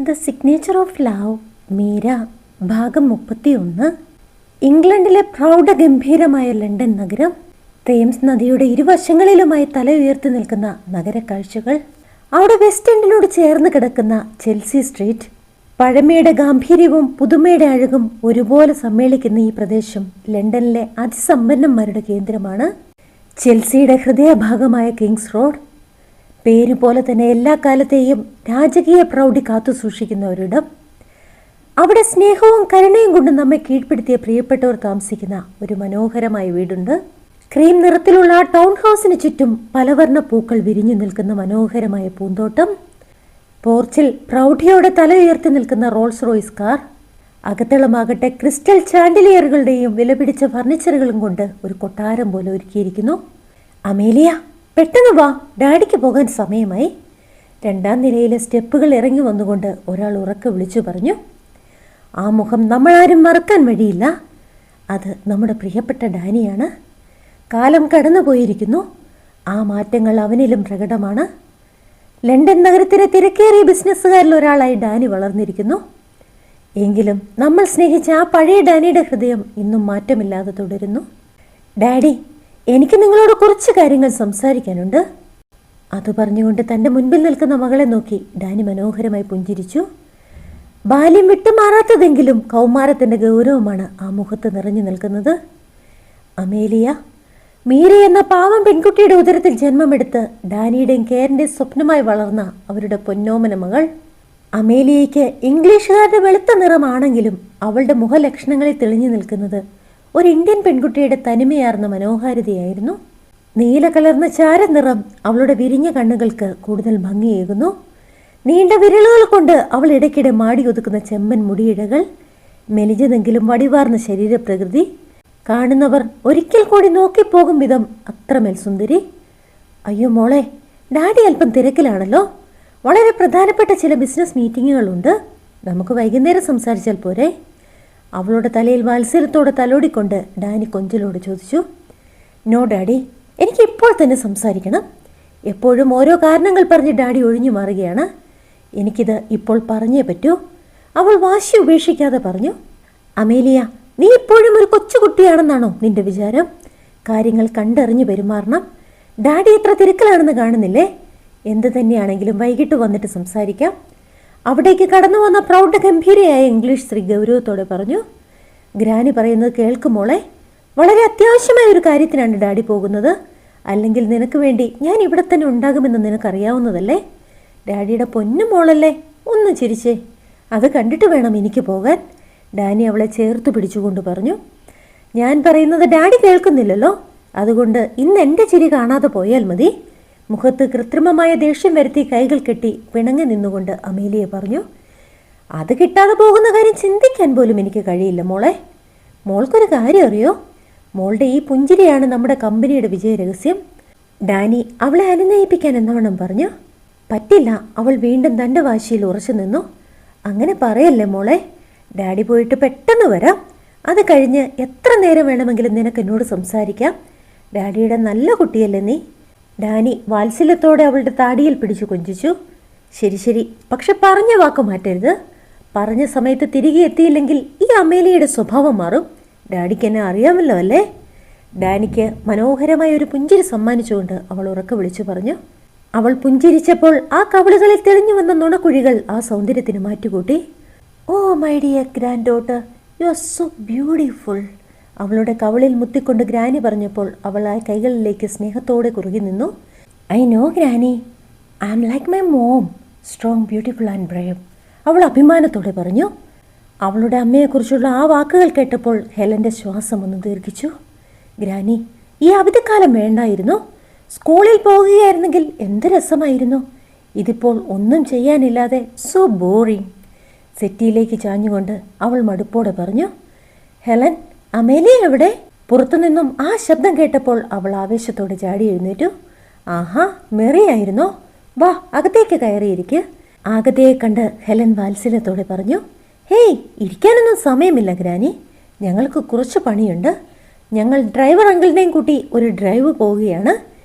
The signature of love Meera ഭാഗം 31. ഇംഗ്ലണ്ടിലെ പ്രൗഢഗംഭീരമായ London നഗരം, തേംസ് നദിയുടെ ഇരുവശങ്ങളിലുമായി തല ഉയർത്തി നിൽക്കുന്ന നഗരക്കാഴ്ചകൾ, അവിടെ വെസ്റ്റ് എൻഡിനോട് ചേർന്ന് കിടക്കുന്ന ചെൽസി സ്ട്രീറ്റ്, പഴമയുടെ ഗാംഭീര്യവും പുതുമയുടെ അഴകും ഒരുപോലെ സമ്മേളിക്കുന്ന ഈ പ്രദേശം ലണ്ടനിലെ അതിസമ്പന്നന്മാരുടെ കേന്ദ്രമാണ്. ചെൽസിയുടെ ഹൃദയഭാഗമായ കിങ്സ് റോഡ്, പേരുപോലെ തന്നെ എല്ലാ കാലത്തെയും രാജകീയ പ്രൗഢി കാത്തു സൂക്ഷിക്കുന്ന ഒരിടം. അവിടെ സ്നേഹവും കരുണയും കൊണ്ട് നമ്മെ കീഴ്പ്പെടുത്തിയ പ്രിയപ്പെട്ടവർ താമസിക്കുന്ന ഒരു മനോഹരമായ വീടുണ്ട്. ക്രീം നിറത്തിലുള്ള ആ ടൗൺ ഹൗസിന് ചുറ്റും പലവർണ്ണ പൂക്കൾ വിരിഞ്ഞു നിൽക്കുന്ന മനോഹരമായ പൂന്തോട്ടം, പോർച്ചിൽ പ്രൗഢിയോടെ തല ഉയർത്തി നിൽക്കുന്ന റോൾസ് റോയ്സ് കാർ, അകത്തളമാകട്ടെ ക്രിസ്റ്റൽ ചാൻഡിലിയറുകളുടെയും വിലപിടിച്ച ഫർണിച്ചറുകളും കൊണ്ട് ഒരു കൊട്ടാരം പോലെ ഒരുക്കിയിരിക്കുന്നു. അമേലിയ, പെട്ടെന്ന് വാ, ഡാഡിക്ക് പോകാൻ സമയമായി. 2ാം നിലയിലെ സ്റ്റെപ്പുകൾ ഇറങ്ങി വന്നുകൊണ്ട് ഒരാൾ ഉറക്കെ വിളിച്ചു പറഞ്ഞു. ആ മുഖം നമ്മളാരും മറക്കാൻ വഴിയില്ല. അത് നമ്മുടെ പ്രിയപ്പെട്ട ഡാനിയാണ്. കാലം കടന്നുപോയിരിക്കുന്നു. ആ മാറ്റങ്ങൾ അവനിലും പ്രകടമാണ്. ലണ്ടൻ നഗരത്തിലെ തിരക്കേറിയ ബിസിനസ്സുകാരിൽ ഒരാളായി ഡാനി വളർന്നിരിക്കുന്നു. എങ്കിലും നമ്മൾ സ്നേഹിച്ച ആ പഴയ ഡാനിയുടെ ഹൃദയം ഇന്നും മാറ്റമില്ലാതെ തുടരുന്നു. ഡാഡി, എനിക്ക് നിങ്ങളോട് കുറച്ച് കാര്യങ്ങൾ സംസാരിക്കാനുണ്ട്. അത് പറഞ്ഞുകൊണ്ട് തൻ്റെ മുൻപിൽ നിൽക്കുന്ന മകളെ നോക്കി ഡാനി മനോഹരമായി പുഞ്ചിരിച്ചു. ബാല്യം വിട്ടുമാറാത്തതെങ്കിലും കൗമാരത്തിൻ്റെ ഗൗരവമാണ് ആ മുഖത്ത് നിറഞ്ഞു നിൽക്കുന്നത്. അമേലിയ, മീര എന്ന പാവം പെൺകുട്ടിയുടെ ഉദരത്തിൽ ജന്മമെടുത്ത് ഡാനിയുടെയും കെയറിൻ്റെയും സ്വപ്നമായി വളർന്ന അവരുടെ പൊന്നോമന മകൾ. അമേലിയയ്ക്ക് ഇംഗ്ലീഷുകാരുടെ വെളുത്ത നിറമാണെങ്കിലും അവളുടെ മുഖലക്ഷണങ്ങളിൽ തെളിഞ്ഞു നിൽക്കുന്നത് ഒരു ഇന്ത്യൻ പെൺകുട്ടിയുടെ തനിമയാർന്ന മനോഹാരിതയായിരുന്നു. നീല കലർന്ന ചാരനിറം അവളുടെ വിരിഞ്ഞ കണ്ണുകൾക്ക് കൂടുതൽ ഭംഗിയേകുന്നു. നീണ്ട വിരലുകൾ കൊണ്ട് അവൾ ഇടയ്ക്കിടെ മാടിയൊതുക്കുന്ന ചെമ്മൻ മുടിയിഴകൾ, മെലിഞ്ഞതെങ്കിലും വടിവാർന്ന ശരീരപ്രകൃതി, കാണുന്നവർ ഒരിക്കൽ കൂടി നോക്കിപ്പോകും വിധം അത്രമേൽ സുന്ദരി. അയ്യോ മോളെ, ഡാഡി അല്പം തിരക്കിലാണല്ലോ. വളരെ പ്രധാനപ്പെട്ട ചില ബിസിനസ് മീറ്റിങ്ങുകളുണ്ട്. നമുക്ക് വൈകുന്നേരം സംസാരിച്ചാൽ പോരെ? അവളുടെ തലയിൽ വാത്സല്യത്തോടെ തലോടിക്കൊണ്ട് ഡാനി കൊഞ്ചലോട് ചോദിച്ചു. നോ ഡാഡി, എനിക്ക് ഇപ്പോൾ തന്നെ സംസാരിക്കണം. എപ്പോഴും ഓരോ കാരണങ്ങൾ പറഞ്ഞ് ഡാഡി ഒഴിഞ്ഞു മാറുകയാണ്. എനിക്കിത് ഇപ്പോൾ പറഞ്ഞേ പറ്റൂ. അവൾ വാശി ഉപേക്ഷിക്കാതെ പറഞ്ഞു. അമേലിയ, നീ ഇപ്പോഴും ഒരു കൊച്ചുകുട്ടിയാണെന്നാണോ നിന്റെ വിചാരം? കാര്യങ്ങൾ കണ്ടറിഞ്ഞു പെരുമാറണം. ഡാഡി എത്ര തിരക്കിലാണെന്ന് കാണുന്നില്ലേ? എന്ത് തന്നെയാണെങ്കിലും വൈകിട്ട് വന്നിട്ട് സംസാരിക്കാം. അവിടേക്ക് കടന്നു വന്ന പ്രൗഢഗംഭീരയായ ഇംഗ്ലീഷ് സ്ത്രീ ഗൗരവത്തോടെ പറഞ്ഞു. ഗ്രാനി പറയുന്നത് കേൾക്കുമോളെ, വളരെ അത്യാവശ്യമായ ഒരു കാര്യത്തിനാണ് ഡാഡി പോകുന്നത്. അല്ലെങ്കിൽ നിനക്ക് വേണ്ടി ഞാൻ ഇവിടെ തന്നെ ഉണ്ടാകുമെന്ന് നിനക്കറിയാവുന്നതല്ലേ? ഡാഡിയുടെ പൊന്നു മോളല്ലേ, ഒന്ന് ചിരിച്ചേ. അത് കണ്ടിട്ട് വേണം എനിക്ക് പോകാൻ. ഡാനി അവളെ ചേർത്ത് പിടിച്ചുകൊണ്ട് പറഞ്ഞു. ഞാൻ പറയുന്നത് ഡാഡി കേൾക്കുന്നില്ലല്ലോ, അതുകൊണ്ട് ഇന്ന് എൻ്റെ ചിരി കാണാതെ പോയാൽ മതി. മുഖത്ത് കൃത്രിമമായ ദേഷ്യം വരുത്തി കൈകൾ കെട്ടി പിണങ്ങി നിന്നുകൊണ്ട് അമേലിയ പറഞ്ഞു. അത് കിട്ടാതെ പോകുന്ന കാര്യം ചിന്തിക്കാൻ പോലും എനിക്ക് കഴിയില്ല മോളെ. മോൾക്കൊരു കാര്യം അറിയോ? മോളുടെ ഈ പുഞ്ചിരിയാണ് നമ്മുടെ കമ്പനിയുടെ വിജയരഹസ്യം. ഡാനി അവളെ അനുനയിപ്പിക്കാൻ എന്നവണ്ണം പറഞ്ഞു. പറ്റില്ല, അവൾ വീണ്ടും തൻ്റെ വാശിയിൽ ഉറച്ചു നിന്നു. അങ്ങനെ പറയല്ലേ മോളെ. ഡാഡി പോയിട്ട് പെട്ടെന്ന് വരാം. അത് കഴിഞ്ഞ് എത്ര നേരം വേണമെങ്കിലും നിനക്ക് എന്നോട് സംസാരിക്കാം. ഡാഡിയുടെ നല്ല കുട്ടിയല്ലേ നീ? ഡാനി വാത്സല്യത്തോടെ അവളുടെ താടിയിൽ പിടിച്ചു കൊഞ്ചിച്ചു. ശരി ശരി, പക്ഷെ പറഞ്ഞ വാക്ക് മാറ്റരുത്. പറഞ്ഞ സമയത്ത് തിരികെ എത്തിയില്ലെങ്കിൽ ഈ അമേലിയയുടെ സ്വഭാവം മാറും. ഡാഡിക്ക് എന്നെ അറിയാമല്ലോ അല്ലേ? ഡാനിക്ക് മനോഹരമായ ഒരു പുഞ്ചിരി സമ്മാനിച്ചുകൊണ്ട് അവൾ ഉറക്കെ വിളിച്ചു പറഞ്ഞു. അവൾ പുഞ്ചിരിച്ചപ്പോൾ ആ കവിളുകളിൽ തെളിഞ്ഞു വന്ന നുണക്കുഴികൾ ആ സൗന്ദര്യത്തിന് മാറ്റുകൂട്ടി. Oh my dear granddaughter, you are so beautiful. അവളുടെ കവിളിൽ മുത്തിക്കൊണ്ട് ഗ്രാനി പറഞ്ഞപ്പോൾ അവൾ ആ കൈകളിലേക്ക് സ്നേഹത്തോടെ കുറുകി നിന്നു. I know granny, I am like my mom, strong, beautiful and brave. അവൾ അഭിമാനത്തോടെ പറഞ്ഞു. അവളുടെ അമ്മയെക്കുറിച്ചുള്ള ആ വാക്കുകൾ കേട്ടപ്പോൾ ഹെലൻ്റെ ശ്വാസം ഒന്ന് ദീർഘിച്ചു. ഗ്രാനി, ഈ അവധിക്കാലം വേണ്ടായിരുന്നു. സ്കൂളിൽ പോകുകയായിരുന്നെങ്കിൽ എന്ത് രസമായിരുന്നു. ഇതിപ്പോൾ ഒന്നും ചെയ്യാനില്ലാതെ സോ ബോറിങ്. സെറ്റിയിലേക്ക് ചാഞ്ഞുകൊണ്ട് അവൾ മടുപ്പോടെ പറഞ്ഞു. ഹെലൻ, അമേലിയ എവിടെ? പുറത്തുനിന്നും ആ ശബ്ദം കേട്ടപ്പോൾ അവൾ ആവേശത്തോടെ ചാടി എഴുന്നേറ്റു. ആഹാ, മെറിയായിരുന്നോ? വാ, അകത്തേക്ക് കയറിയിരിക്കുക. ആകതയെ കണ്ട് ഹെലൻ വാത്സല്യത്തോടെ പറഞ്ഞു. ഹേയ്, ഇരിക്കാനൊന്നും സമയമില്ല ഗ്രാനി, ഞങ്ങൾക്ക് കുറച്ച് പണിയുണ്ട്. ഞങ്ങൾ ഡ്രൈവർ അങ്കിളിനെയും കൂട്ടി ഒരു ഡ്രൈവ് പോവുകയാണ്.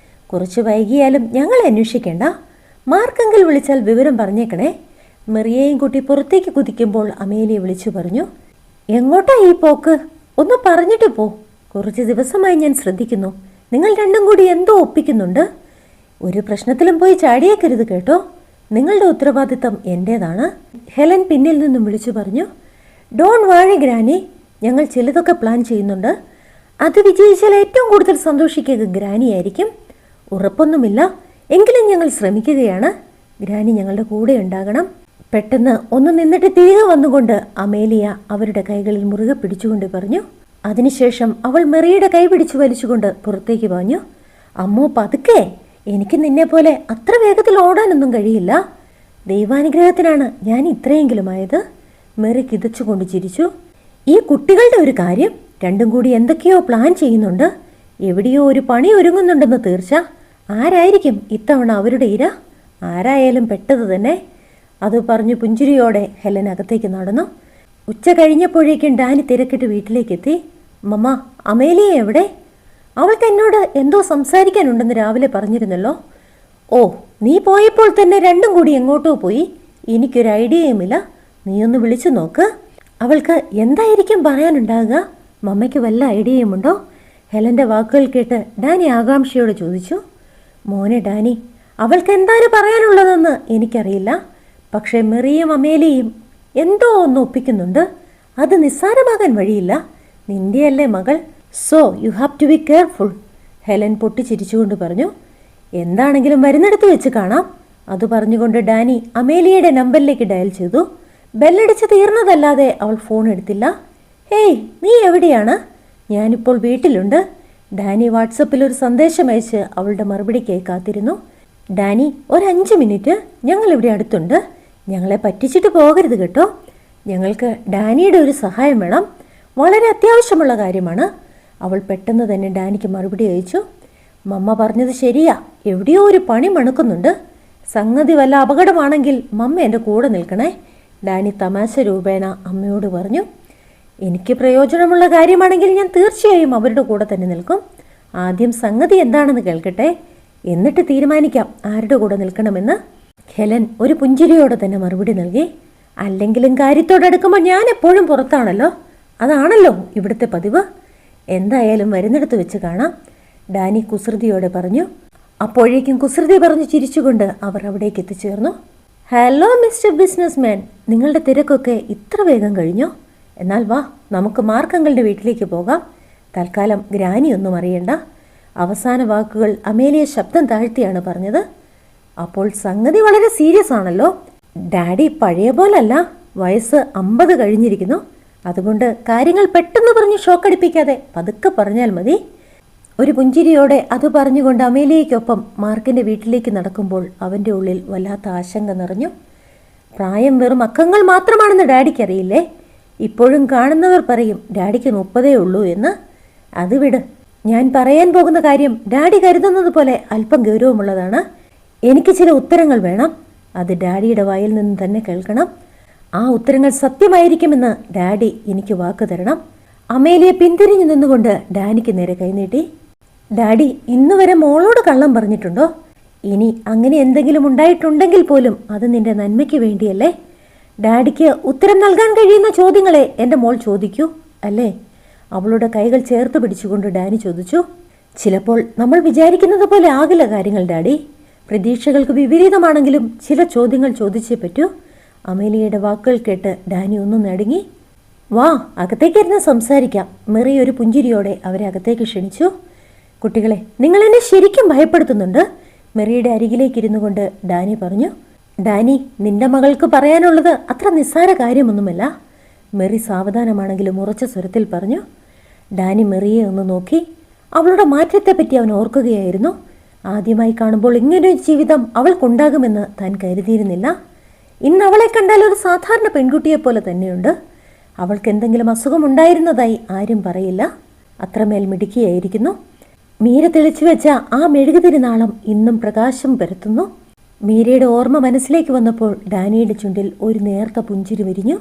കുറച്ച് വൈകിയാലും ഞങ്ങളെ അന്വേഷിക്കേണ്ട. മാർക്കെങ്കിൽ വിളിച്ചാൽ വിവരം പറഞ്ഞേക്കണേ. മെറിയെയും കുട്ടി പുറത്തേക്ക് കുതിക്കുമ്പോൾ അമേലിയ വിളിച്ചു പറഞ്ഞു, എങ്ങോട്ടാ ഈ പോക്ക്? ഒന്ന് പറഞ്ഞിട്ട് പോ. കുറച്ച് ദിവസമായി ഞാൻ ശ്രദ്ധിക്കുന്നു, നിങ്ങൾ രണ്ടും കൂടി എന്തോ ഒപ്പിക്കുന്നുണ്ട്. ഒരു പ്രശ്നത്തിലും പോയി ചാടിയേക്കരുത് കേട്ടോ. നിങ്ങളുടെ ഉത്തരവാദിത്തം എൻ്റേതാണ്. ഹെലൻ പിന്നിൽ നിന്നും വിളിച്ചു പറഞ്ഞു. ഡോൺ വാഴി ഗ്രാനി, ഞങ്ങൾ ചിലതൊക്കെ പ്ലാൻ ചെയ്യുന്നുണ്ട്. അത് വിജയിച്ചാൽ ഏറ്റവും കൂടുതൽ സന്തോഷിക്കുക ഗ്രാനിയായിരിക്കും. ഉറപ്പൊന്നുമില്ല, എങ്കിലും ഞങ്ങൾ ശ്രമിക്കുകയാണ്. ഗ്രാനി ഞങ്ങളുടെ കൂടെ ഉണ്ടാകണം. പെട്ടെന്ന് ഒന്ന് നിന്നിട്ട് തിരികെ വന്നുകൊണ്ട് അമേലിയ അവരുടെ കൈകളിൽ മുറുകെ പിടിച്ചുകൊണ്ട് പറഞ്ഞു. അതിനുശേഷം അവൾ മെറിയുടെ കൈ പിടിച്ചു വലിച്ചുകൊണ്ട് പുറത്തേക്ക് പറഞ്ഞു. അമ്മോ പതുക്കെ, എനിക്ക് നിന്നെ പോലെ അത്ര വേഗത്തിൽ ഓടാനൊന്നും കഴിയില്ല. ദൈവാനുഗ്രഹത്തിനാണ് ഞാൻ ഇത്രയെങ്കിലും ആയത്. മെറി കിതച്ചുകൊണ്ട് ചിരിച്ചു. ഈ കുട്ടികളുടെ ഒരു കാര്യം, രണ്ടും കൂടി എന്തൊക്കെയോ പ്ലാൻ ചെയ്യുന്നുണ്ട്. എവിടെയോ ഒരു പണി ഒരുങ്ങുന്നുണ്ടെന്ന് തീർച്ച. ആരായിരിക്കും ഇത്തവണ അവരുടെ ഇര? ആരായാലും പെട്ടത് തന്നെ. അത് പറഞ്ഞു പുഞ്ചിരിയോടെ ഹെലൻ അകത്തേക്ക് നടന്നു. ഉച്ച കഴിഞ്ഞപ്പോഴേക്കും ഡാനി തിരക്കിട്ട് വീട്ടിലേക്കെത്തി. മമ്മ, അമേലിയ എവിടെ? അവൾക്ക് എന്നോട് എന്തോ സംസാരിക്കാനുണ്ടെന്ന് രാവിലെ പറഞ്ഞിരുന്നല്ലോ. ഓ, നീ പോയപ്പോൾ തന്നെ രണ്ടും കൂടി എങ്ങോട്ടോ പോയി. എനിക്കൊരു ഐഡിയയുമില്ല. നീയൊന്ന് വിളിച്ചു നോക്ക്. അവൾക്ക് എന്തായിരിക്കും പറയാനുണ്ടാകുക? മമ്മയ്ക്ക് വല്ല ഐഡിയയുമുണ്ടോ? ഹെലൻ്റെ വാക്കുകൾ കേട്ട് ഡാനി ആകാംക്ഷയോട് ചോദിച്ചു. മോനെ ഡാനി, അവൾക്ക് എന്താണ് പറയാനുള്ളതെന്ന് എനിക്കറിയില്ല. പക്ഷേ മെറിയും അമേലിയും എന്തോ ഒന്ന് ഒപ്പിക്കുന്നുണ്ട്. അത് നിസ്സാരമാകാൻ വഴിയില്ല. നിന്റെയല്ലേ മകൾ? So you have to be careful. Helen പൊട്ടിച്ചിരിച്ചുകൊണ്ട് പറഞ്ഞു. എന്താണെങ്കിലും വരുന്നിടത്ത് വെച്ച് കാണാം. അത് പറഞ്ഞുകൊണ്ട് ഡാനി അമേലിയയുടെ നമ്പറിലേക്ക് ഡയൽ ചെയ്തു. ബെല്ലടിച്ച് തീർന്നതല്ലാതെ അവൾ ഫോൺ എടുത്തില്ല. ഹേയ്, നീ എവിടെയാണ്? ഞാനിപ്പോൾ വീട്ടിലുണ്ട്. ഡാനി വാട്സപ്പിൽ ഒരു സന്ദേശം അയച്ച് അവളുടെ മറുപടിക്കായി കാത്തിരുന്നു. ഡാനി, ഒരു 5 മിനിറ്റ്, ഞങ്ങളിവിടെ അടുത്തുണ്ട്. ഞങ്ങളെ പറ്റിച്ചിട്ട് പോകരുത് കേട്ടോ. ഞങ്ങൾക്ക് ഡാനിയുടെ ഒരു സഹായം വേണം. വളരെ അത്യാവശ്യമുള്ള കാര്യമാണ്. അവൾ പെട്ടെന്ന് തന്നെ ഡാനിക്ക് മറുപടി അയച്ചു. മമ്മ പറഞ്ഞത് ശരിയാ, എവിടെയോ ഒരു പണി മണക്കുന്നുണ്ട്. സംഗതി വല്ല അപകടമാണെങ്കിൽ മമ്മ എൻ്റെ കൂടെ നിൽക്കണേ. ഡാനി തമാശ രൂപേണ അമ്മയോട് പറഞ്ഞു. എനിക്ക് പ്രയോജനമുള്ള കാര്യമാണെങ്കിൽ ഞാൻ തീർച്ചയായും അവരുടെ കൂടെ തന്നെ നിൽക്കും. ആദ്യം സംഗതി എന്താണെന്ന് കേൾക്കട്ടെ, എന്നിട്ട് തീരുമാനിക്കാം ആരുടെ കൂടെ നിൽക്കണമെന്ന്. ഹെലൻ ഒരു പുഞ്ചിരിയോടെ തന്നെ മറുപടി നൽകി. അല്ലെങ്കിലും കാര്യത്തോടടുക്കുമ്പോൾ ഞാൻ എപ്പോഴും പുറത്താണല്ലോ. അതാണല്ലോ ഇവിടുത്തെ പതിവ്. എന്തായാലും വരുന്നിടത്ത് വെച്ച് കാണാം, ഡാനി കുസൃതിയോടെ പറഞ്ഞു. അപ്പോഴേക്കും കുസൃതി പറഞ്ഞു ചിരിച്ചുകൊണ്ട് അവർ അവിടേക്ക് എത്തിച്ചേർന്നു. ഹലോ മിസ്റ്റർ ബിസിനസ്മാൻ, നിങ്ങളുടെ തിരക്കൊക്കെ ഇത്ര വേഗം കഴിഞ്ഞോ? എന്നാൽ വാ, നമുക്ക് മാർക്കങ്ങളുടെ വീട്ടിലേക്ക് പോകാം. തൽക്കാലം ഗ്രാനിയൊന്നും അറിയണ്ട. അവസാന വാക്കുകൾ അമേലിയ ശബ്ദം താഴ്ത്തിയാണ് പറഞ്ഞത്. അപ്പോൾ സംഗതി വളരെ സീരിയസ് ആണല്ലോ. ഡാഡി പഴയ പോലല്ല, വയസ്സ് 50 കഴിഞ്ഞിരിക്കുന്നു. അതുകൊണ്ട് കാര്യങ്ങൾ പെട്ടെന്ന് പറഞ്ഞ് ഷോക്കടിപ്പിക്കാതെ പതുക്കെ പറഞ്ഞാൽ മതി. ഒരു പുഞ്ചിരിയോടെ അത് പറഞ്ഞുകൊണ്ട് അമേലിയയ്ക്കൊപ്പം മാർക്കിൻ്റെ വീട്ടിലേക്ക് നടക്കുമ്പോൾ അവൻ്റെ ഉള്ളിൽ വല്ലാത്ത ആശങ്ക നിറഞ്ഞു. പ്രായം വെറും അക്കങ്ങൾ മാത്രമാണെന്ന് ഡാഡിക്കറിയില്ലേ? ഇപ്പോഴും കാണുന്നവർ പറയും ഡാഡിക്ക് 30 ഉള്ളൂ എന്ന്. അത് വിട്. ഞാൻ പറയാൻ പോകുന്ന കാര്യം ഡാഡി കരുതുന്നത് പോലെ അല്പം ഗൗരവമുള്ളതാണ്. എനിക്ക് ചില ഉത്തരങ്ങൾ വേണം. അത് ഡാഡിയുടെ വായിൽ നിന്ന് തന്നെ കേൾക്കണം. ആ ഉത്തരങ്ങൾ സത്യമായിരിക്കുമെന്ന് ഡാഡി എനിക്ക് വാക്ക് തരണം. അമേലിയ പിന്തിരിഞ്ഞു നിന്നുകൊണ്ട് ഡാനിക്ക് നേരെ കൈനീട്ടി. ഡാഡി ഇന്ന് വരെ മോളോട് കള്ളം പറഞ്ഞിട്ടുണ്ടോ? ഇനി അങ്ങനെ എന്തെങ്കിലും ഉണ്ടായിട്ടുണ്ടെങ്കിൽ പോലും അത് നിന്റെ നന്മയ്ക്ക് വേണ്ടിയല്ലേ? ഡാഡിക്ക് ഉത്തരം നൽകാൻ കഴിയുന്ന ചോദ്യങ്ങളെ എൻ്റെ മോൾ ചോദിക്കൂ, അല്ലേ? അവളുടെ കൈകൾ ചേർത്ത് പിടിച്ചുകൊണ്ട് ഡാനി ചോദിച്ചു. ചിലപ്പോൾ നമ്മൾ വിചാരിക്കുന്നത് പോലെ ആകില്ല കാര്യങ്ങൾ ഡാഡി. പ്രതീക്ഷകൾക്ക് വിപരീതമാണെങ്കിലും ചില ചോദ്യങ്ങൾ ചോദിച്ചേ പറ്റൂ. അമേലിയയുടെ വാക്കുകൾ കേട്ട് ഡാനി ഒന്നും നടുങ്ങി. വാ, അകത്തേക്കിരുന്ന് സംസാരിക്കാം. മെറി ഒരു പുഞ്ചിരിയോടെ അവരെ അകത്തേക്ക് ക്ഷണിച്ചു. കുട്ടികളെ, നിങ്ങൾ എന്നെ ശരിക്കും ഭയപ്പെടുത്തുന്നുണ്ട്. മെറിയുടെ അരികിലേക്ക് ഇരുന്നു കൊണ്ട് ഡാനി പറഞ്ഞു. ഡാനി, നിന്റെ മകൾക്ക് പറയാനുള്ളത് അത്ര നിസ്സാര കാര്യമൊന്നുമല്ല. മെറി സാവധാനമാണെങ്കിലും ഉറച്ച സ്വരത്തിൽ പറഞ്ഞു. ഡാനി മെറിയെ ഒന്ന് നോക്കി. അവളുടെ മാറ്റത്തെപ്പറ്റി അവൻ ഓർക്കുകയായിരുന്നു. ആദ്യമായി കാണുമ്പോൾ ഇങ്ങനൊരു ജീവിതം അവൾക്കുണ്ടാകുമെന്ന് താൻ കരുതിയിരുന്നില്ല. ഇന്ന് അവളെ കണ്ടാൽ ഒരു സാധാരണ പെൺകുട്ടിയെപ്പോലെ തന്നെയുണ്ട്. അവൾക്ക് എന്തെങ്കിലും അസുഖമുണ്ടായിരുന്നതായി ആരും പറയില്ല. അത്രമേൽ മിടുക്കിയായിരിക്കുന്നു. മീര തെളിച്ചു വെച്ച ആ മെഴുകുതിരിനാളം ഇന്നും പ്രകാശം പരത്തുന്നു. മീരയുടെ ഓർമ്മ മനസ്സിലേക്ക് വന്നപ്പോൾ ഡാനിയുടെ ചുണ്ടിൽ ഒരു നേർത്ത പുഞ്ചിരി വിരിഞ്ഞു.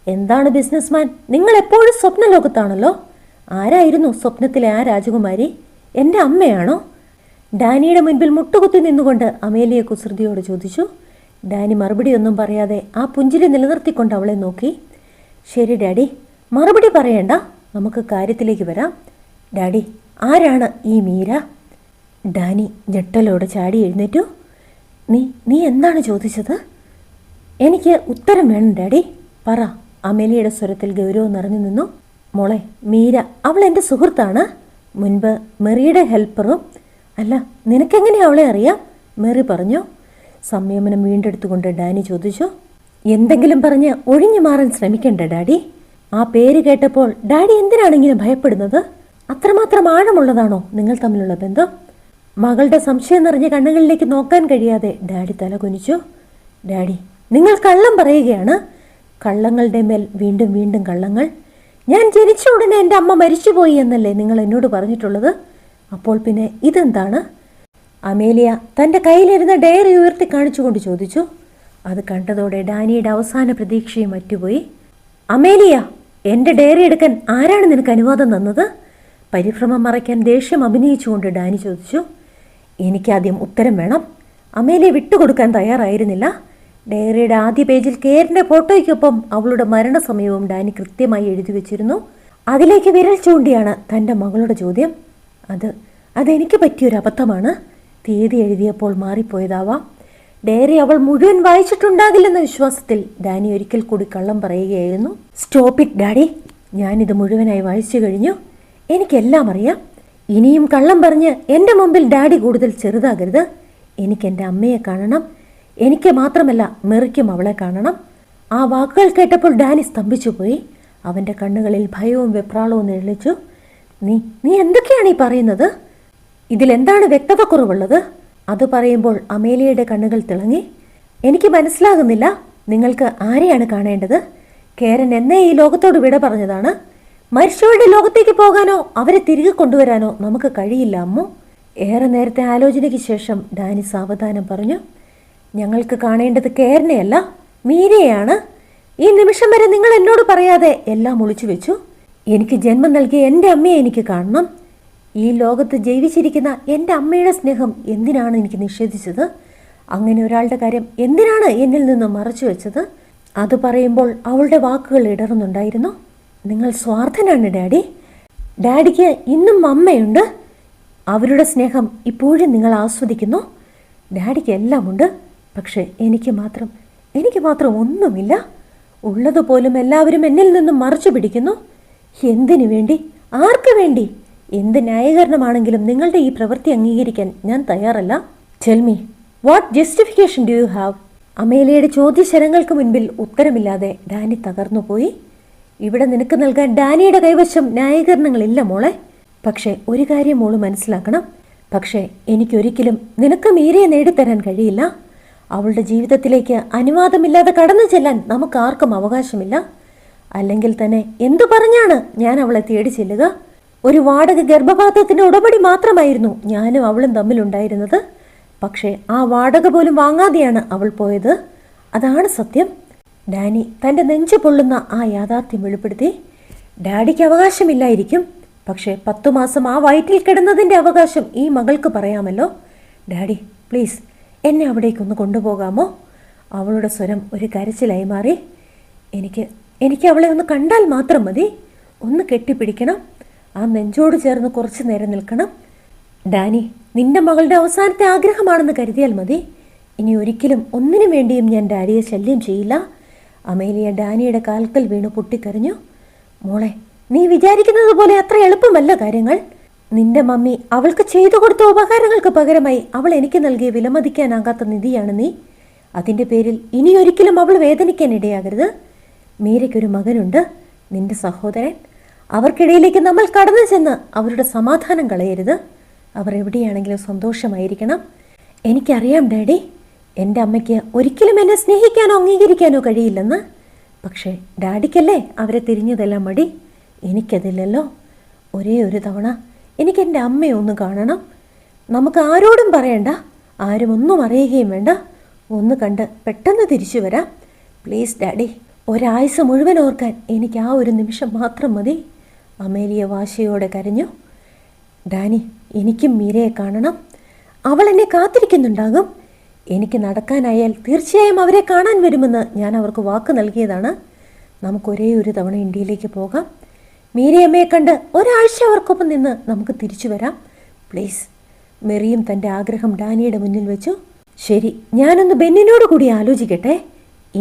എന്താണ് ബിസിനസ്മാൻ, നിങ്ങൾ എപ്പോഴും സ്വപ്നലോകത്താണല്ലോ. ആരായിരുന്നു സ്വപ്നത്തിലെ ആ രാജകുമാരി? എൻ്റെ അമ്മയാണോ? ഡാനിയുടെ മുൻപിൽ മുട്ടുകുത്തി നിന്നുകൊണ്ട് അമേലിയ കുസൃതിയോട് ചോദിച്ചു. ഡാനി മറുപടിയൊന്നും പറയാതെ ആ പുഞ്ചിരി നിലനിർത്തിക്കൊണ്ട് അവളെ നോക്കി. ശരി ഡാഡി, മറുപടി പറയണ്ട, നമുക്ക് കാര്യത്തിലേക്ക് വരാം. ഡാഡി, ആരാണ് ഈ മീര? ഡാനി ഞെട്ടലോടെ ചാടി എഴുന്നേറ്റു. നീ എന്താണ് ചോദിച്ചത്? എനിക്ക് ഉത്തരം വേണം ഡാഡി, പറ. അമേലിയുടെ സ്വരത്തിൽ ഗൗരവം നിറഞ്ഞു നിന്നു. മോളെ, മീര അവൾ എൻ്റെ സുഹൃത്താണ്, മുൻപ് മെറിയുടെ ഹെൽപ്പറും. അല്ല, നിനക്കെങ്ങനെ അവളെ അറിയാം? മെറി പറഞ്ഞു. സംയമനം വീണ്ടെടുത്തുകൊണ്ട് ഡാനി ചോദിച്ചു. എന്തെങ്കിലും പറഞ്ഞ് ഒഴിഞ്ഞു മാറാൻ ശ്രമിക്കണ്ട ഡാഡി. ആ പേര് കേട്ടപ്പോൾ ഡാഡി എന്തിനാണ് ഇങ്ങനെ ഭയപ്പെടുന്നത്? അത്രമാത്രം ആഴമുള്ളതാണോ നിങ്ങൾ തമ്മിലുള്ള ബന്ധം? മകളുടെ സംശയം നിറഞ്ഞ കണ്ണുകളിലേക്ക് നോക്കാൻ കഴിയാതെ ഡാഡി തല കുനിച്ചു. ഡാഡി, നിങ്ങൾ കള്ളം പറയുകയാണ്. കള്ളങ്ങളുടെ മേൽ വീണ്ടും വീണ്ടും കള്ളങ്ങൾ. ഞാൻ ജനിച്ച ഉടനെ എൻ്റെ അമ്മ മരിച്ചുപോയി എന്നല്ലേ നിങ്ങൾ എന്നോട് പറഞ്ഞിട്ടുള്ളത്? അപ്പോൾ പിന്നെ ഇതെന്താണ്? അമേലിയ തൻ്റെ കയ്യിലിരുന്ന ഡയറി ഉയർത്തി കാണിച്ചുകൊണ്ട് ചോദിച്ചു. അത് കണ്ടതോടെ ഡാനിയുടെ അവസാന പ്രതീക്ഷയും മറ്റുപോയി. അമേലിയ, എൻ്റെ ഡയറി എടുക്കാൻ ആരാണ് നിനക്ക് അനുവാദം തന്നത്? പരിഭ്രമം മറയ്ക്കാൻ ദേഷ്യം അഭിനയിച്ചുകൊണ്ട് ഡാനി ചോദിച്ചു. എനിക്കാദ്യം ഉത്തരം വേണം. അമേലിയ വിട്ടുകൊടുക്കാൻ തയ്യാറായിരുന്നില്ല. ഡയറിയുടെ ആദ്യ പേജിൽ കേറിൻ്റെ ഫോട്ടോയ്ക്കൊപ്പം അവളുടെ മരണസമയവും ഡാനി കൃത്യമായി എഴുതി വെച്ചിരുന്നു. അതിലേക്ക് വിരൽ ചൂണ്ടിയാണ് തൻ്റെ മകളുടെ ചോദ്യം. അതെനിക്ക് പറ്റിയൊരു അബദ്ധമാണ്. തീയതി എഴുതിയപ്പോൾ മാറിപ്പോയതാവാം. ഡയറി അവൾ മുഴുവൻ വായിച്ചിട്ടുണ്ടാകില്ലെന്ന വിശ്വാസത്തിൽ ഡാനി ഒരിക്കൽ കൂടി കള്ളം പറയുകയായിരുന്നു. സ്റ്റോപ്പ് ഇറ്റ് ഡാഡി, ഞാനിത് മുഴുവനായി വായിച്ചു കഴിഞ്ഞു. എനിക്കെല്ലാം അറിയാം. ഇനിയും കള്ളം പറഞ്ഞ് എൻ്റെ മുമ്പിൽ ഡാഡി കൂടുതൽ ചെറുതാകരുത്. എനിക്കെൻ്റെ അമ്മയെ കാണണം. എനിക്ക് മാത്രമല്ല, മെറിക്കും അവളെ കാണണം. ആ വാക്കുകൾ കേട്ടപ്പോൾ ഡാനി സ്തംഭിച്ചുപോയി. അവൻ്റെ കണ്ണുകളിൽ ഭയവും വെപ്രാളവും നിഴലിച്ചു. നീ എന്തൊക്കെയാണ് ഈ പറയുന്നത്? ഇതിലെന്താണ് വ്യക്തത കുറവുള്ളത്? അത് പറയുമ്പോൾ അമേലിയയുടെ കണ്ണുകൾ തിളങ്ങി. എനിക്ക് മനസ്സിലാകുന്നില്ല, നിങ്ങൾക്ക് ആരെയാണ് കാണേണ്ടത്? കേരൻ എന്നേ ഈ ലോകത്തോട് വിട പറഞ്ഞതാണ്. മരിച്ചവരുടെ ലോകത്തേക്ക് പോകാനോ അവരെ തിരികെ കൊണ്ടുവരാനോ നമുക്ക് കഴിയില്ല അമ്മു. ഏറെ നേരത്തെ ആലോചനയ്ക്ക് ശേഷം ഡാനി സാവധാനം പറഞ്ഞു. ഞങ്ങൾക്ക് കാണേണ്ടത് കേരനെയല്ല, മീരയെയാണ്. ഈ നിമിഷം വരെ നിങ്ങൾ എന്നോട് പറയാതെ എല്ലാം ഒളിച്ചു വെച്ചു. എനിക്ക് ജന്മം നൽകിയ എൻ്റെ അമ്മയെ എനിക്ക് കാണണം. ഈ ലോകത്ത് ജീവിച്ചിരിക്കുന്ന എൻ്റെ അമ്മയുടെ സ്നേഹം എന്തിനാണ് എനിക്ക് നിഷേധിച്ചത്? അങ്ങനെ ഒരാളുടെ കാര്യം എന്തിനാണ് എന്നിൽ നിന്ന് മറച്ചു വെച്ചത്? അത് പറയുമ്പോൾ അവളുടെ വാക്കുകൾ ഇടറുന്നുണ്ടായിരുന്നു. നിങ്ങൾ സ്വാർത്ഥനാണ് ഡാഡി. ഡാഡിക്ക് ഇന്നും അമ്മയുണ്ട്. അവരുടെ സ്നേഹം ഇപ്പോഴും നിങ്ങൾ ആസ്വദിക്കുന്നു. ഡാഡിക്ക് എല്ലാമുണ്ട്, പക്ഷേ എനിക്ക് മാത്രം ഒന്നുമില്ല. ഉള്ളതുപോലും എല്ലാവരും എന്നിൽ നിന്നും മറച്ചു പിടിക്കുന്നു. എന്തിനു വേണ്ടി? ആർക്ക് വേണ്ടി? എന്ത് ന്യായീകരണമാണെങ്കിലും നിങ്ങളുടെ ഈ പ്രവൃത്തി അംഗീകരിക്കാൻ ഞാൻ തയ്യാറല്ല. Tell me, what justification do you have? അമേലിയയുടെ ചോദ്യശരങ്ങൾക്ക് മുൻപിൽ ഉത്തരമില്ലാതെ ഡാനി തകർന്നുപോയി. ഇവിടെ നിനക്ക് നൽകാൻ ഡാനിയുടെ കൈവശം ന്യായീകരണങ്ങളില്ല മോളെ. പക്ഷേ ഒരു കാര്യം മോള് മനസ്സിലാക്കണം. പക്ഷേ എനിക്കൊരിക്കലും നിനക്ക് മീരയെ നേടിത്തരാൻ കഴിയില്ല. അവളുടെ ജീവിതത്തിലേക്ക് അനുവാദമില്ലാതെ കടന്നു ചെല്ലാൻ നമുക്ക് ആർക്കും അവകാശമില്ല. അല്ലെങ്കിൽ തന്നെ എന്തു പറഞ്ഞാണ് ഞാൻ അവളെ തേടി ചെല്ലുക? ഒരു വാടക ഗർഭപാത്രത്തിൻ്റെ ഉടമ്പടി മാത്രമായിരുന്നു ഞാനും അവളും തമ്മിലുണ്ടായിരുന്നത്. പക്ഷേ ആ വാടക പോലും വാങ്ങാതെയാണ് അവൾ പോയത്. അതാണ് സത്യം. ഡാനി തൻ്റെ നെഞ്ചു പൊള്ളുന്ന ആ യാഥാർത്ഥ്യം വെളിപ്പെടുത്തി. ഡാഡിക്ക് അവകാശമില്ലായിരിക്കും, പക്ഷേ 10 മാസം ആ വയറ്റിൽ കിടന്നതിൻ്റെ അവകാശം ഈ മകൾക്ക് പറയാമല്ലോ. ഡാഡി, പ്ലീസ് എന്നെ അവിടേക്കൊന്ന് കൊണ്ടുപോകാമോ? അവളുടെ സ്വരം ഒരു കരച്ചിലായി മാറി. എനിക്ക് അവളെ ഒന്ന് കണ്ടാൽ മാത്രം മതി. ഒന്ന് കെട്ടിപ്പിടിക്കണം. ആ നെഞ്ചോട് ചേർന്ന് കുറച്ചു നേരം നിൽക്കണം. ഡാനി, നിന്റെ മകളുടെ അവസാനത്തെ ആഗ്രഹമാണെന്ന് കരുതിയാൽ മതി. ഇനി ഒരിക്കലും ഒന്നിനു വേണ്ടിയും ഞാൻ ഡാഡിയെ ശല്യം ചെയ്യില്ല. അമേലിയ ഡാനിയുടെ കാൽക്കൽ വീണ് പൊട്ടിക്കരഞ്ഞു. മോളെ, നീ വിചാരിക്കുന്നത് പോലെ അത്ര എളുപ്പമല്ല കാര്യങ്ങൾ. നിന്റെ മമ്മി അവൾക്ക് ചെയ്തു കൊടുത്ത ഉപകാരങ്ങൾക്ക് പകരമായി അവൾ എനിക്ക് നൽകിയ വിലമതിക്കാനാകാത്ത നിധിയാണ് നീ. അതിൻ്റെ പേരിൽ ഇനിയൊരിക്കലും അവൾ വേദനിക്കാൻ ഇടയാകരുത്. മീരയ്ക്കൊരു മകനുണ്ട്, നിന്റെ സഹോദരൻ. അവർക്കിടയിലേക്ക് നമ്മൾ കടന്നു ചെന്ന് അവരുടെ സമാധാനം കളയരുത്. അവർ എവിടെയാണെങ്കിലും സന്തോഷമായിരിക്കണം. എനിക്കറിയാം ഡാഡി, എൻ്റെ അമ്മയ്ക്ക് ഒരിക്കലും എന്നെ സ്നേഹിക്കാനോ അംഗീകരിക്കാനോ കഴിയില്ലെന്ന്. പക്ഷേ ഡാഡിക്കല്ലേ അവരെ തിരിഞ്ഞതെല്ലാം മടി. എനിക്കതില്ലല്ലോ. ഒരേ ഒരു തവണ എനിക്ക് എൻ്റെ അമ്മയെ ഒന്ന് കാണണം. നമുക്ക് ആരോടും പറയണ്ട, ആരും ഒന്നും അറിയുകയും വേണ്ട. ഒന്ന് കണ്ട് പെട്ടെന്ന് തിരിച്ചു വരാം. പ്ലീസ് ഡാഡി, ഒരായുസ് മുഴുവൻ ഓർക്കാൻ എനിക്ക് ആ ഒരു നിമിഷം മാത്രം മതി. അമേലിയ വാശിയോടെ കരഞ്ഞു. ഡാനി, എനിക്കും മീരയെ കാണണം. അവൾ എന്നെ കാത്തിരിക്കുന്നുണ്ടാകും. എനിക്ക് നടക്കാനായാൽ തീർച്ചയായും അവരെ കാണാൻ വരുമെന്ന് ഞാൻ അവർക്ക് വാക്ക് നൽകിയതാണ്. നമുക്കൊരേ ഒരു തവണ ഇന്ത്യയിലേക്ക് പോകാം. മീരയമ്മയെ കണ്ട് ഒരാഴ്ച അവർക്കൊപ്പം നിന്ന് നമുക്ക് തിരിച്ചു വരാം. പ്ലീസ്. മെറിയും തൻ്റെ ആഗ്രഹം ഡാനിയുടെ മുന്നിൽ വെച്ചു. ശരി, ഞാനൊന്ന് ബെന്നിനോട് കൂടി ആലോചിക്കട്ടെ.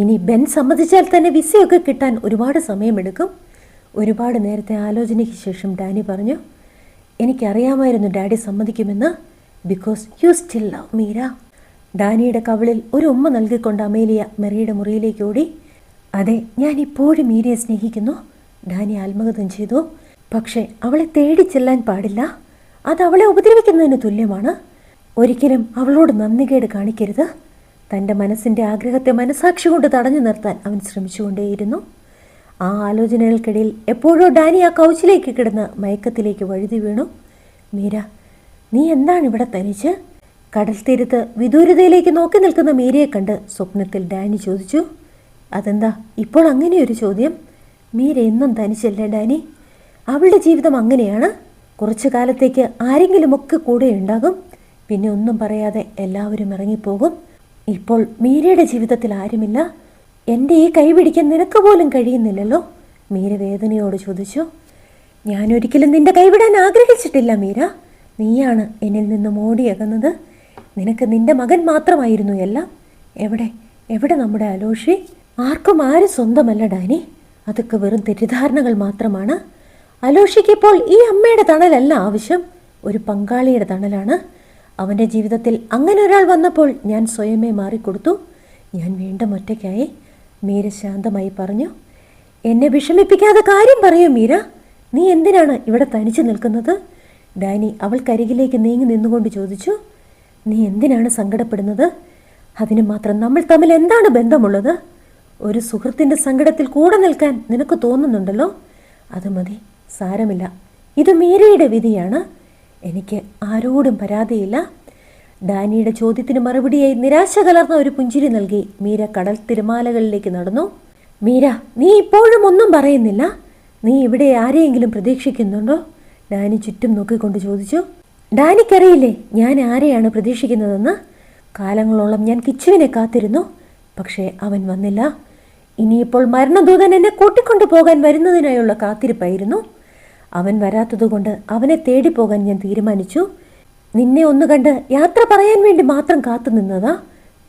ഇനി ബെൻ സമ്മതിച്ചാൽ തന്നെ വിസയൊക്കെ കിട്ടാൻ ഒരുപാട് സമയമെടുക്കും. ഒരുപാട് നേരത്തെ ആലോചനയ്ക്ക് ശേഷം ഡാനി പറഞ്ഞു, എനിക്കറിയാമായിരുന്നു ഡാഡി സമ്മതിക്കുമെന്ന്. Because you still love Meera. ഡാനിയുടെ കവിളിൽ ഒരു ഉമ്മ നൽകിക്കൊണ്ട് അമേലിയ മെറിയുടെ മുറിയിലേക്ക് ഓടി. അതെ, ഞാൻ ഇപ്പോഴും മീരയെ സ്നേഹിക്കുന്നു, ഡാനി ആത്മഗതം ചെയ്തു. പക്ഷേ അവളെ തേടി ചെല്ലാൻ പാടില്ല. അത് അവളെ ഉപദ്രവിക്കുന്നതിന് തുല്യമാണ്. ഒരിക്കലും അവളോട് നന്ദികേട് കാണിക്കരുത്. തൻ്റെ മനസ്സിൻ്റെ ആഗ്രഹത്തെ മനസാക്ഷി കൊണ്ട് തടഞ്ഞു നിർത്താൻ അവൻ ശ്രമിച്ചുകൊണ്ടേയിരുന്നു. ആ ആലോചനകൾക്കിടയിൽ എപ്പോഴോ ഡാനി ആ കൗച്ചിലേക്ക് കിടന്ന് മയക്കത്തിലേക്ക് വഴുതി വീണു. മീര, നീ എന്താണ് ഇവിടെ തനിച്ച്? കടൽ തീരത്ത് വിദൂരതയിലേക്ക് നോക്കി നിൽക്കുന്ന മീരയെ കണ്ട് സ്വപ്നത്തിൽ ഡാനി ചോദിച്ചു. അതെന്താ ഇപ്പോൾ അങ്ങനെയൊരു ചോദ്യം? മീര എന്നും തനിച്ചല്ലേ ഡാനി? അവളുടെ ജീവിതം അങ്ങനെയാണ്. കുറച്ചു കാലത്തേക്ക് ആരെങ്കിലുമൊക്കെ കൂടെ ഉണ്ടാകും, പിന്നെ ഒന്നും പറയാതെ എല്ലാവരും ഇറങ്ങിപ്പോകും. ഇപ്പോൾ മീരയുടെ ജീവിതത്തിൽ ആരുമില്ല. എൻ്റെ ഈ കൈ പിടിക്കാൻ നിനക്ക് പോലും കഴിയുന്നില്ലല്ലോ, മീര വേദനയോട് ചോദിച്ചു. ഞാനൊരിക്കലും നിന്റെ കൈവിടാൻ ആഗ്രഹിച്ചിട്ടില്ല മീര. നീയാണ് എന്നിൽ നിന്നും ഓടിയകുന്നത്. നിനക്ക് നിന്റെ മകൻ മാത്രമായിരുന്നു എല്ലാം. എവിടെ എവിടെ നമ്മുടെ അലോഷി? ആർക്കും ആരും സ്വന്തമല്ല ഡാനി. അതൊക്കെ വെറും തെറ്റിദ്ധാരണകൾ മാത്രമാണ്. അലോഷിക്ക് ഇപ്പോൾ ഈ അമ്മയുടെ തണലല്ല ആവശ്യം, ഒരു പങ്കാളിയുടെ തണലാണ്. അവൻ്റെ ജീവിതത്തിൽ അങ്ങനെ ഒരാൾ വന്നപ്പോൾ ഞാൻ സ്വയമേ മാറിക്കൊടുത്തു. ഞാൻ വീണ്ടും ഒറ്റയ്ക്കായി, മീര ശാന്തമായി പറഞ്ഞു. എന്നെ വിഷമിപ്പിക്കാതെ കാര്യം പറയൂ മീര. നീ എന്തിനാണ് ഇവിടെ തനിച്ചു നിൽക്കുന്നത്? ഡാനി അവൾക്കരികിലേക്ക് നീങ്ങി നിന്നുകൊണ്ട് ചോദിച്ചു. നീ എന്തിനാണ് സങ്കടപ്പെടുന്നത്? അതിന് മാത്രം നമ്മൾ തമ്മിൽ എന്താണ് ബന്ധമുള്ളത്? ഒരു സുഹൃത്തിൻ്റെ സങ്കടത്തിൽ കൂടെ നിൽക്കാൻ നിനക്ക് തോന്നുന്നുണ്ടല്ലോ, അത് മതി, സാരമില്ല. ഇത് മീരയുടെ വിധിയാണ്. എനിക്ക് ആരോടും പരാതിയില്ല. ഡാനിയുടെ ചോദ്യത്തിന് മറുപടിയായി നിരാശ കലർന്ന ഒരു പുഞ്ചിരി നൽകി മീര കടൽ തിരമാലകളിലേക്ക് നടന്നു. മീര, നീ ഇപ്പോഴും ഒന്നും പറയുന്നില്ല. നീ ഇവിടെ ആരെയെങ്കിലും പ്രതീക്ഷിക്കുന്നുണ്ടോ? ഡാനി ചുറ്റും നോക്കിക്കൊണ്ട് ചോദിച്ചു. ഡാനിക്കറിയില്ലേ ഞാൻ ആരെയാണ് പ്രതീക്ഷിക്കുന്നതെന്ന്? കാലങ്ങളോളം ഞാൻ കിച്ചുവിനെ കാത്തിരുന്നു, പക്ഷേ അവൻ വന്നില്ല. ഇനിയിപ്പോൾ മരണദൂതൻ എന്നെ കൂട്ടിക്കൊണ്ടു പോകാൻ വരുന്നതിനായുള്ള കാത്തിരിപ്പായിരുന്നു. അവൻ വരാത്തതുകൊണ്ട് അവനെ തേടിപ്പോകാൻ ഞാൻ തീരുമാനിച്ചു. നിന്നെ ഒന്ന് കണ്ട് യാത്ര പറയാൻ വേണ്ടി മാത്രം കാത്തു നിന്നതാ.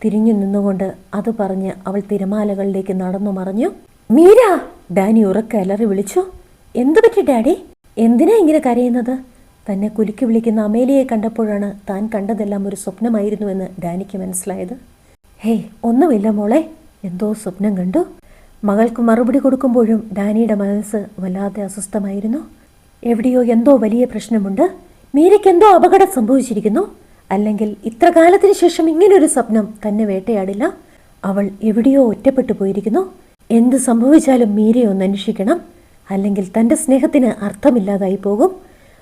തിരിഞ്ഞു നിന്നുകൊണ്ട് അത് പറഞ്ഞ് അവൾ തിരമാലകളിലേക്ക് നടന്നു മറഞ്ഞു. മീര, ഡാനി ഉറക്കെ അലറി വിളിച്ചു. എന്തു പറ്റി ഡാഡി? എന്തിനാ ഇങ്ങനെ കരയുന്നത്? തന്നെ കുലുക്കി വിളിക്കുന്ന അമേലിയെ കണ്ടപ്പോഴാണ് താൻ കണ്ടതെല്ലാം ഒരു സ്വപ്നമായിരുന്നുവെന്ന് ഡാനിക്ക് മനസ്സിലായത്. ഹേയ്, ഒന്നുമില്ല മോളെ, എന്തോ സ്വപ്നം കണ്ടു. മകൾക്ക് മറുപടി കൊടുക്കുമ്പോഴും ഡാനിയുടെ മനസ്സ് വല്ലാതെ അസ്വസ്ഥമായിരുന്നു. എവിടെയോ എന്തോ വലിയ പ്രശ്നമുണ്ട്. മീരയ്ക്ക് എന്തോ അപകടം സംഭവിച്ചിരിക്കുന്നു. അല്ലെങ്കിൽ ഇത്ര കാലത്തിന് ശേഷം ഇങ്ങനൊരു സ്വപ്നം തന്നെ വേട്ടയാടില്ല. അവൾ എവിടെയോ ഒറ്റപ്പെട്ടു പോയിരിക്കുന്നു. എന്ത് സംഭവിച്ചാലും മീരയെ ഒന്ന് അന്വേഷിക്കണം, അല്ലെങ്കിൽ തൻ്റെ സ്നേഹത്തിന് അർത്ഥമില്ലാതായി പോകും.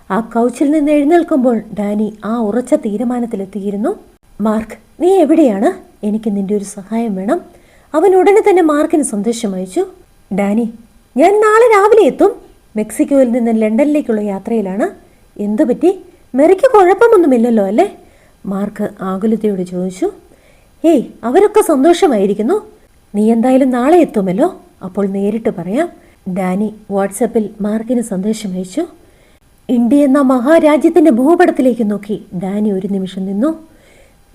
ആ കൗച്ചിൽ നിന്ന് എഴുന്നേൽക്കുമ്പോൾ ഡാനി ആ ഉറച്ച തീരുമാനത്തിലെത്തിയിരുന്നു. മാർക്ക്, നീ എവിടെയാണ്? എനിക്ക് നിന്റെ ഒരു സഹായം വേണം. അവൻ ഉടനെ തന്നെ മാർക്കിന് സന്ദേശം അയച്ചു. ഡാനി, ഞാൻ നാളെ രാവിലെ എത്തും. മെക്സിക്കോയിൽ നിന്ന് ലണ്ടനിലേക്കുള്ള യാത്രയിലാണ്. എന്തു പറ്റി? മെറിക്ക് കുഴപ്പമൊന്നുമില്ലല്ലോ അല്ലേ? മാർക്ക് ആകുലതയോട് ചോദിച്ചു. ഹേയ്, അവരൊക്കെ സന്തോഷമായിരിക്കുന്നു. നീ എന്തായാലും നാളെ എത്തുമല്ലോ, അപ്പോൾ നേരിട്ട് പറയാം. ഡാനി വാട്സപ്പിൽ മാർക്കിന് സന്ദേശം അയച്ചു. ഇന്ത്യ എന്ന മഹാരാജ്യത്തിൻ്റെ ഭൂപടത്തിലേക്ക് നോക്കി ഡാനി ഒരു നിമിഷം നിന്നു.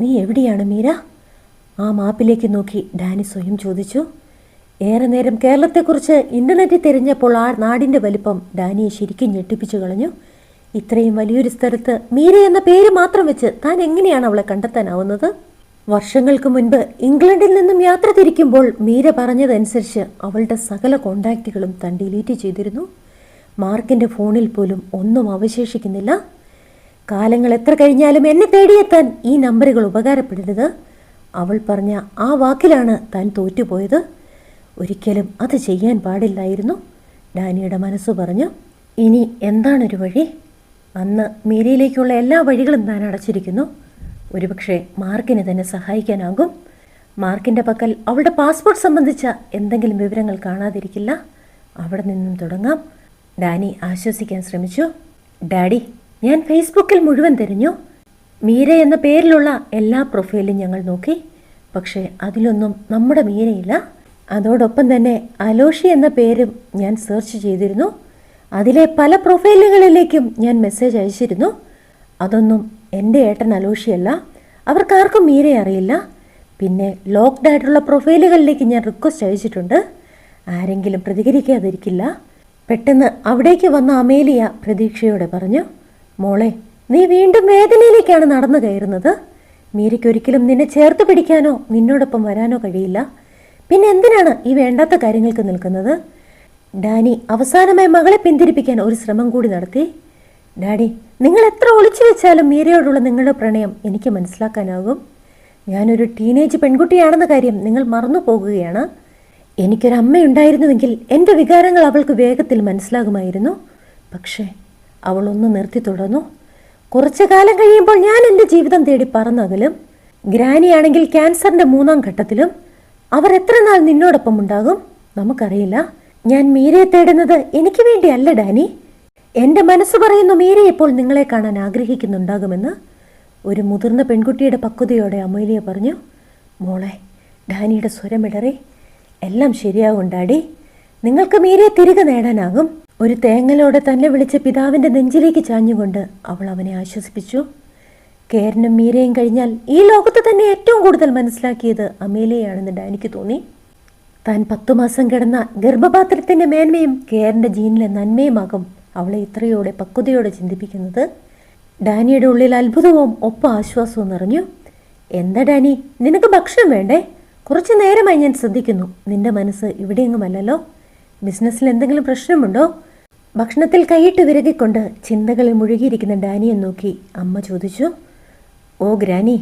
നീ എവിടെയാണ് മീര? ആ മാപ്പിലേക്ക് നോക്കി ഡാനി സ്വയം ചോദിച്ചു. ഏറെ നേരം കേരളത്തെക്കുറിച്ച് ഇൻ്റർനെറ്റിൽ തിരഞ്ഞപ്പോൾ ആ നാടിൻ്റെ വലിപ്പം ഡാനിയെ ശരിക്കും ഞെട്ടിപ്പിച്ചു കളഞ്ഞു. ഇത്രയും വലിയൊരു സ്ഥലത്ത് മീര എന്ന പേര് മാത്രം വെച്ച് താൻ എങ്ങനെയാണ് അവളെ കണ്ടെത്താനാവുന്നത്? വർഷങ്ങൾക്ക് മുൻപ് ഇംഗ്ലണ്ടിൽ നിന്നും യാത്ര തിരിക്കുമ്പോൾ മീര പറഞ്ഞതനുസരിച്ച് അവളുടെ സകല കോണ്ടാക്റ്റുകളും താൻ ഡിലീറ്റ് ചെയ്തിരുന്നു. മാർക്കിൻ്റെ ഫോണിൽ പോലും ഒന്നും അവശേഷിക്കുന്നില്ല. കാലങ്ങൾ എത്ര കഴിഞ്ഞാലും എന്നെ തേടിയെത്താൻ ഈ നമ്പറുകൾ ഉപകാരപ്പെടരുത്. അവൾ പറഞ്ഞ ആ വാക്കിലാണ് താൻ തോറ്റുപോയത്. ഒരിക്കലും അത് ചെയ്യാൻ പാടില്ലായിരുന്നു, ഡാനിയുടെ മനസ്സ് പറഞ്ഞു. ഇനി എന്താണൊരു വഴി? അന്ന് മീരയിലേക്കുള്ള എല്ലാ വഴികളും താൻ അടച്ചിരിക്കുന്നു. ഒരുപക്ഷെ മാർക്കിന് തന്നെ സഹായിക്കാനാകും. മാർക്കിൻ്റെ പക്കൽ അവളുടെ പാസ്പോർട്ട് സംബന്ധിച്ച എന്തെങ്കിലും വിവരങ്ങൾ കാണാതിരിക്കില്ല. അവിടെ നിന്നും തുടങ്ങാം. ഡാനി ആശ്വസിക്കാൻ ശ്രമിച്ചു. ഡാഡി, ഞാൻ ഫേസ്ബുക്കിൽ മുഴുവൻ തിരഞ്ഞു. മീര എന്ന പേരിലുള്ള എല്ലാ പ്രൊഫൈലും ഞങ്ങൾ നോക്കി. പക്ഷേ അതിലൊന്നും നമ്മുടെ മീരയില്ല. അതോടൊപ്പം തന്നെ അലോഷി എന്ന പേരും ഞാൻ സെർച്ച് ചെയ്തിരുന്നു. അതിലെ പല പ്രൊഫൈലുകളിലേക്കും ഞാൻ മെസ്സേജ് അയച്ചിരുന്നു. അതൊന്നും എൻ്റെ ഏട്ടൻ അലോഷിയല്ല. അവർക്കാർക്കും മീരയെ അറിയില്ല. പിന്നെ ലോക്ക്ഡ് ആയിട്ടുള്ള പ്രൊഫൈലുകളിലേക്ക് ഞാൻ റിക്വസ്റ്റ് അയച്ചിട്ടുണ്ട്. ആരെങ്കിലും പ്രതികരിക്കാതിരിക്കില്ല. പെട്ടെന്ന് അവിടേക്ക് വന്ന അമേലിയ പ്രതീക്ഷയോടെ പറഞ്ഞു, മോളെ, നീ വീണ്ടും വേദനയിലേക്കാണ് നടന്നു കയറുന്നത്. മീരയ്ക്കൊരിക്കലും നിന്നെ ചേർത്ത് പിടിക്കാനോ നിന്നോടൊപ്പം വരാനോ കഴിയില്ല. പിന്നെ എന്തിനാണ് ഈ വേണ്ടാത്ത കാര്യങ്ങൾക്ക് നിൽക്കുന്നത്? ഡാനി അവസാനമായി മകളെ പിന്തിരിപ്പിക്കാൻ ഒരു ശ്രമം കൂടി നടത്തി. ഡാഡി, നിങ്ങൾ എത്ര ഒളിച്ചു വെച്ചാലും മീരയോടുള്ള നിങ്ങളുടെ പ്രണയം എനിക്ക് മനസ്സിലാക്കാനാകും. ഞാനൊരു ടീനേജ് പെൺകുട്ടിയാണെന്ന കാര്യം നിങ്ങൾ മറന്നു പോകുകയാണ്. എനിക്കൊരമ്മയുണ്ടായിരുന്നുവെങ്കിൽ എൻ്റെ വികാരങ്ങൾ അവൾക്ക് വേഗത്തിൽ മനസ്സിലാകുമായിരുന്നു. പക്ഷേ അവൾ ഒന്ന് നിർത്തി തുടർന്നു. കുറച്ചു കാലം കഴിയുമ്പോൾ ഞാൻ എൻ്റെ ജീവിതം തേടി പറന്നകലും. ഗ്രാനിയാണെങ്കിൽ ക്യാൻസറിൻ്റെ 3ാം ഘട്ടത്തിലും. അവർ എത്ര നാൾ നിന്നോടൊപ്പം ഉണ്ടാകും നമുക്കറിയില്ല. ഞാൻ മീരയെ തേടുന്നത് എനിക്ക് വേണ്ടിയല്ല ഡാനി. എൻ്റെ മനസ്സ് പറയുന്നു മീര ഇപ്പോൾ നിങ്ങളെ കാണാൻ ആഗ്രഹിക്കുന്നുണ്ടാകുമെന്ന്. ഒരു മുതിർന്ന പെൺകുട്ടിയുടെ പക്വതയോടെ അമേലിയ പറഞ്ഞു. മോളെ, ഡാനിയുടെ സ്വരമിടറി. എല്ലാം ശരിയാകും ഡാഡി. നിങ്ങൾക്ക് മീരയെ തിരികെ നേടാനാകും. ഒരു തേങ്ങലോടെ തന്നെ വിളിച്ച പിതാവിൻ്റെ നെഞ്ചിലേക്ക് ചാഞ്ഞുകൊണ്ട് അവൾ അവനെ ആശ്വസിപ്പിച്ചു. കേരനും മീരയും കഴിഞ്ഞാൽ ഈ ലോകത്ത് തന്നെ ഏറ്റവും കൂടുതൽ മനസ്സിലാക്കിയത് അമേലിയയാണെന്ന് ഡാനിക്ക് തോന്നി. താൻ 10 മാസം കിടന്ന ഗർഭപാത്രത്തിൻ്റെ മേന്മയും കേരൻ്റെ ജീനിലെ നന്മയുമാകും അവളെ ഇത്രയോടെ പക്വതയോടെ ചിന്തിപ്പിക്കുന്നത്. ഡാനിയുടെ ഉള്ളിൽ അത്ഭുതവും ഒപ്പം ആശ്വാസവും നിറഞ്ഞു. എന്താ ഡാനി, നിനക്ക് ഭക്ഷണം വേണ്ടേ? കുറച്ചു നേരമായി ഞാൻ ശ്രദ്ധിക്കുന്നു. നിന്റെ മനസ്സ് ഇവിടെയെങ്ങുമല്ലല്ലോ. ബിസിനസ്സിൽ എന്തെങ്കിലും പ്രശ്നമുണ്ടോ? ഭക്ഷണത്തിൽ കൈയിട്ട് വിരകിക്കൊണ്ട് ചിന്തകളിൽ മുഴുകിയിരിക്കുന്ന ഡാനിയെ നോക്കി അമ്മ ചോദിച്ചു. ഓ ഗ്രാനി,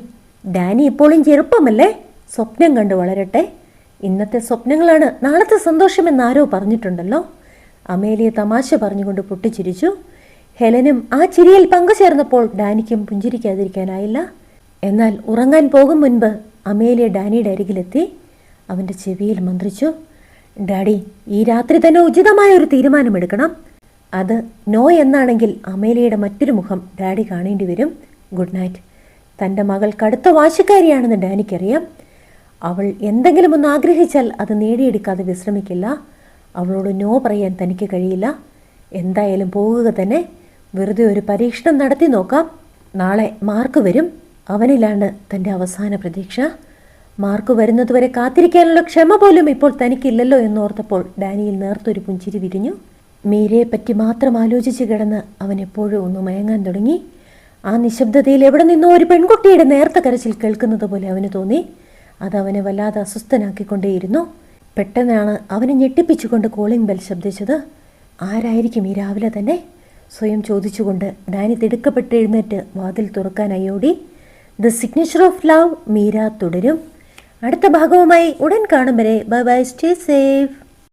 ഡാനി ഇപ്പോഴും ചെറുപ്പമല്ലേ? സ്വപ്നം കണ്ട് വളരട്ടെ. ഇന്നത്തെ സ്വപ്നങ്ങളാണ് നാളത്തെ സന്തോഷമെന്നാരോ പറഞ്ഞിട്ടുണ്ടല്ലോ. അമേലിയ തമാശ പറഞ്ഞുകൊണ്ട് പൊട്ടിച്ചിരിച്ചു. ഹെലനും ആ ചിരിയിൽ പങ്കുചേർന്നപ്പോൾ ഡാനിക്കും പുഞ്ചിരിക്കാതിരിക്കാനായില്ല. എന്നാൽ ഉറങ്ങാൻ പോകും മുൻപ് അമേലിയ ഡാനിയുടെ അരികിലെത്തി അവൻ്റെ ചെവിയിൽ മന്ത്രിച്ചു. ഡാഡി, ഈ രാത്രി തന്നെ ഉചിതമായ ഒരു തീരുമാനമെടുക്കണം. അത് നോ എന്നാണെങ്കിൽ അമേലിയയുടെ മറ്റൊരു മുഖം ഡാഡി കാണേണ്ടി വരും. Good night. തൻ്റെ മകൾ കടുത്ത വാശിക്കാരിയാണെന്ന് ഡാനിക്കറിയാം. അവൾ എന്തെങ്കിലും ഒന്ന് ആഗ്രഹിച്ചാൽ അത് നേടിയെടുക്കാതെ വിശ്രമിക്കില്ല. അവളോട് നോ പറയാൻ തനിക്ക് കഴിയില്ല. എന്തായാലും പോകുക തന്നെ. വെറുതെ ഒരു പരീക്ഷണം നടത്തി നോക്കാം. നാളെ മാർക്ക് വരും. അവനിലാണ് തൻ്റെ അവസാന പ്രതീക്ഷ. മാർക്ക് വരുന്നതുവരെ കാത്തിരിക്കാനുള്ള ക്ഷമ പോലും ഇപ്പോൾ തനിക്കില്ലല്ലോ എന്നോർത്തപ്പോൾ ഡാനിയിൽ നേർത്തൊരു പുഞ്ചിരി വിരിഞ്ഞു. മീരയെ പറ്റി മാത്രം ആലോചിച്ച് കിടന്ന് അവൻ എപ്പോഴും ഒന്ന് മയങ്ങാൻ തുടങ്ങി. ആ നിശബ്ദതയിൽ എവിടെ നിന്നോ ഒരു പെൺകുട്ടിയുടെ നേർത്ത കരച്ചിൽ കേൾക്കുന്നത് പോലെ അവന് തോന്നി. അതവനെ വല്ലാതെ അസ്വസ്ഥനാക്കിക്കൊണ്ടേയിരുന്നു. പെട്ടെന്നാണ് അവനെ ഞെട്ടിപ്പിച്ചുകൊണ്ട് കോളിംഗ് ബെൽ ശബ്ദിച്ചത്. ആരായിരിക്കും ഈ രാവിലെ തന്നെ? സ്വയം ചോദിച്ചുകൊണ്ട് ഡാനി തിടുക്കപ്പെട്ട് എഴുന്നേറ്റ് വാതിൽ തുറക്കാനായി ഓടി. The signature of love Meera തുടരും. അടുത്ത ഭാഗവുമായി ഉടൻ കാണും വരെ ബൈ ബൈ, സ്റ്റേ സേഫ്.